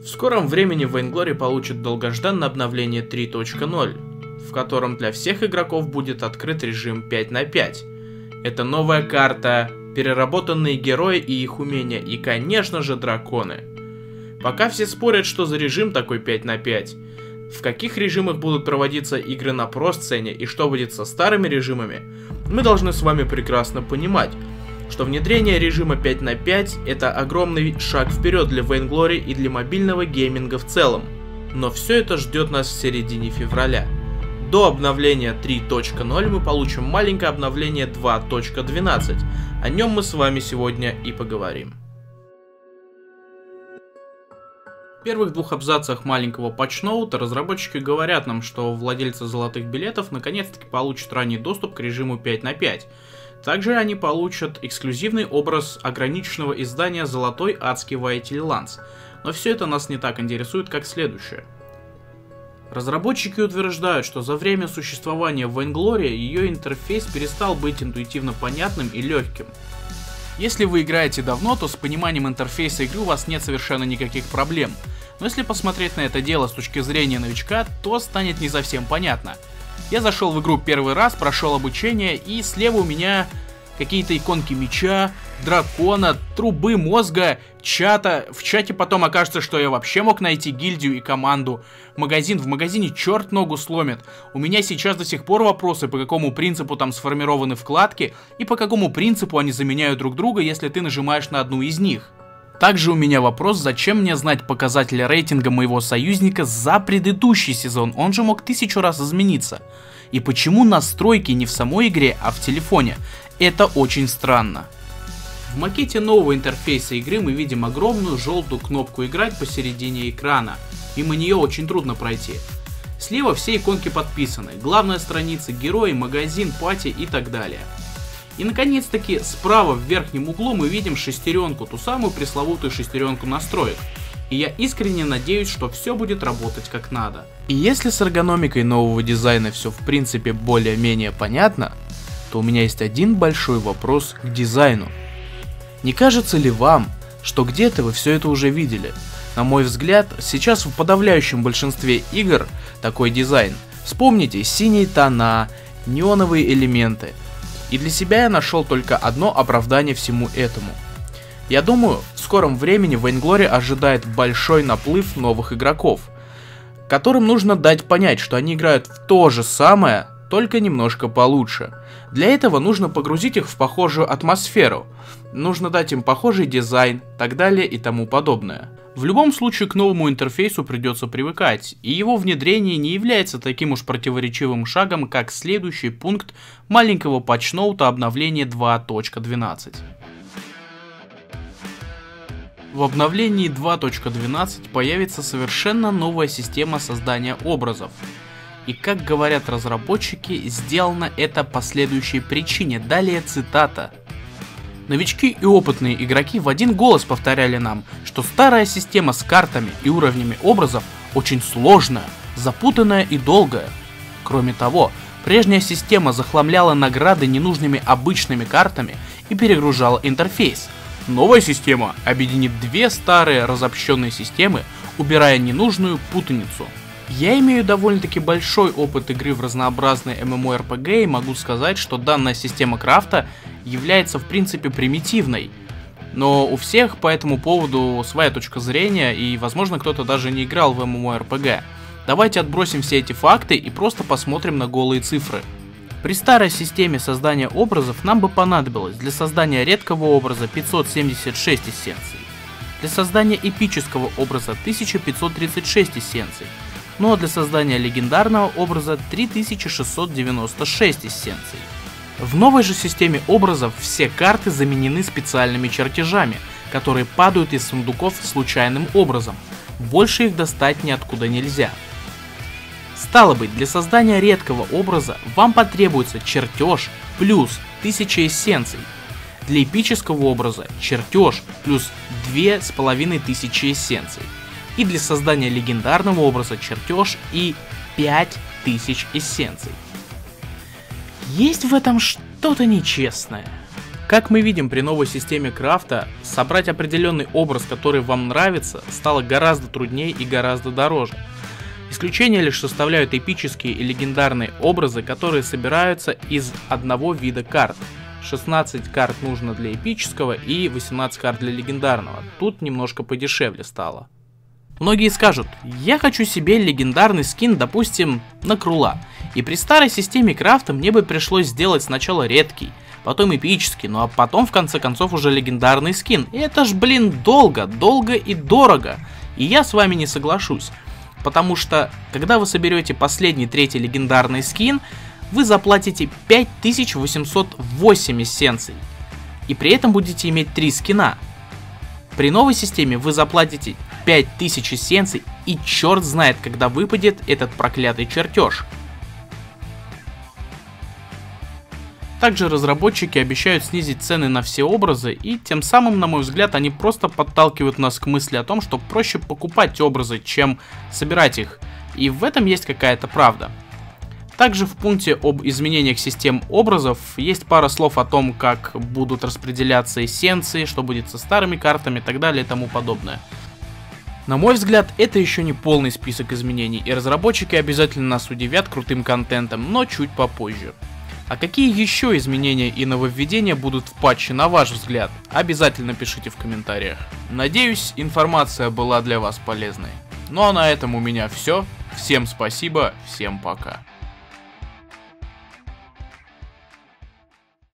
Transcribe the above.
В скором времени Vainglory получит долгожданное обновление 3.0, в котором для всех игроков будет открыт режим 5 на 5. Это новая карта, переработанные герои и их умения, и, конечно же, драконы. Пока все спорят, что за режим такой 5 на 5, в каких режимах будут проводиться игры на про-сцене и что будет со старыми режимами, мы должны с вами прекрасно понимать, что внедрение режима 5 на 5 это огромный шаг вперед для Vainglory и для мобильного гейминга в целом. Но все это ждет нас в середине февраля. До обновления 3.0 мы получим маленькое обновление 2.12. О нем мы с вами сегодня и поговорим. В первых двух абзацах маленького патчноута разработчики говорят нам, что владельцы золотых билетов наконец-таки получат ранний доступ к режиму 5 на 5. Также они получат эксклюзивный образ ограниченного издания «Золотой адский воитель Ланс». Но все это нас не так интересует, как следующее. Разработчики утверждают, что за время существования Vainglory ее интерфейс перестал быть интуитивно понятным и легким. Если вы играете давно, то с пониманием интерфейса игры у вас нет совершенно никаких проблем. Но если посмотреть на это дело с точки зрения новичка, то станет не совсем понятно. Я зашел в игру первый раз, прошел обучение, и слева у меня какие-то иконки меча, дракона, трубы мозга, чата. В чате потом окажется, что я вообще мог найти гильдию и команду. В магазине черт ногу сломит. У меня сейчас до сих пор вопросы, по какому принципу там сформированы вкладки, и по какому принципу они заменяют друг друга, если ты нажимаешь на одну из них. Также у меня вопрос, зачем мне знать показатели рейтинга моего союзника за предыдущий сезон, он же мог 1000 раз измениться. И почему настройки не в самой игре, а в телефоне? Это очень странно. В макете нового интерфейса игры мы видим огромную желтую кнопку «Играть» посередине экрана. Мимо нее очень трудно пройти. Слева все иконки подписаны, главная страница, герои, магазин, пати и так далее. И наконец-таки справа в верхнем углу мы видим шестеренку, ту самую пресловутую шестеренку настроек. И я искренне надеюсь, что все будет работать как надо. И если с эргономикой нового дизайна все в принципе более-менее понятно, то у меня есть один большой вопрос к дизайну. Не кажется ли вам, что где-то вы все это уже видели? На мой взгляд, сейчас в подавляющем большинстве игр такой дизайн. Вспомните синие тона, неоновые элементы. И для себя я нашел только одно оправдание всему этому. Я думаю, в скором времени Vainglory ожидает большой наплыв новых игроков, которым нужно дать понять, что они играют в то же самое, только немножко получше. Для этого нужно погрузить их в похожую атмосферу, нужно дать им похожий дизайн, так далее и тому подобное. В любом случае к новому интерфейсу придется привыкать, и его внедрение не является таким уж противоречивым шагом, как следующий пункт маленького патчноута обновления 2.12. В обновлении 2.12 появится совершенно новая система создания образов. И как говорят разработчики, сделано это по следующей причине. Далее цитата. Новички и опытные игроки в один голос повторяли нам, что старая система с картами и уровнями образов очень сложная, запутанная и долгая. Кроме того, прежняя система захламляла награды ненужными обычными картами и перегружала интерфейс. Новая система объединит две старые разобщенные системы, убирая ненужную путаницу. Я имею довольно-таки большой опыт игры в разнообразные MMORPG и могу сказать, что данная система крафта является в принципе примитивной. Но у всех по этому поводу своя точка зрения, и возможно кто-то даже не играл в MMORPG. Давайте отбросим все эти факты и просто посмотрим на голые цифры. При старой системе создания образов нам бы понадобилось для создания редкого образа 576 эссенций, для создания эпического образа 1536 эссенций, ну а для создания легендарного образа 3696 эссенций. В новой же системе образов все карты заменены специальными чертежами, которые падают из сундуков случайным образом. Больше их достать ниоткуда нельзя. Стало быть, для создания редкого образа вам потребуется чертеж плюс 1000 эссенций. Для эпического образа чертеж плюс 2500 эссенций. И для создания легендарного образа чертеж и 5000 эссенций. Есть в этом что-то нечестное. Как мы видим, при новой системе крафта собрать определенный образ, который вам нравится, стало гораздо труднее и гораздо дороже. Исключение лишь составляют эпические и легендарные образы, которые собираются из одного вида карт. 16 карт нужно для эпического и 18 карт для легендарного. Тут немножко подешевле стало. Многие скажут: я хочу себе легендарный скин, допустим, на Крула. И при старой системе крафта мне бы пришлось сделать сначала редкий, потом эпический, ну а потом в конце концов уже легендарный скин. И это ж, блин, долго и дорого. И я с вами не соглашусь. Потому что, когда вы соберете последний, третий легендарный скин, вы заплатите 5808 эссенций. И при этом будете иметь 3 скина. При новой системе вы заплатите 5000 эссенций, и черт знает, когда выпадет этот проклятый чертеж. Также разработчики обещают снизить цены на все образы, и тем самым, на мой взгляд, они просто подталкивают нас к мысли о том, что проще покупать образы, чем собирать их. И в этом есть какая-то правда. Также в пункте об изменениях систем образов есть пара слов о том, как будут распределяться эссенции, что будет со старыми картами и так далее и тому подобное. На мой взгляд, это еще не полный список изменений, и разработчики обязательно нас удивят крутым контентом, но чуть попозже. А какие еще изменения и нововведения будут в патче, на ваш взгляд? Обязательно пишите в комментариях. Надеюсь, информация была для вас полезной. Ну а на этом у меня все. Всем спасибо, всем пока.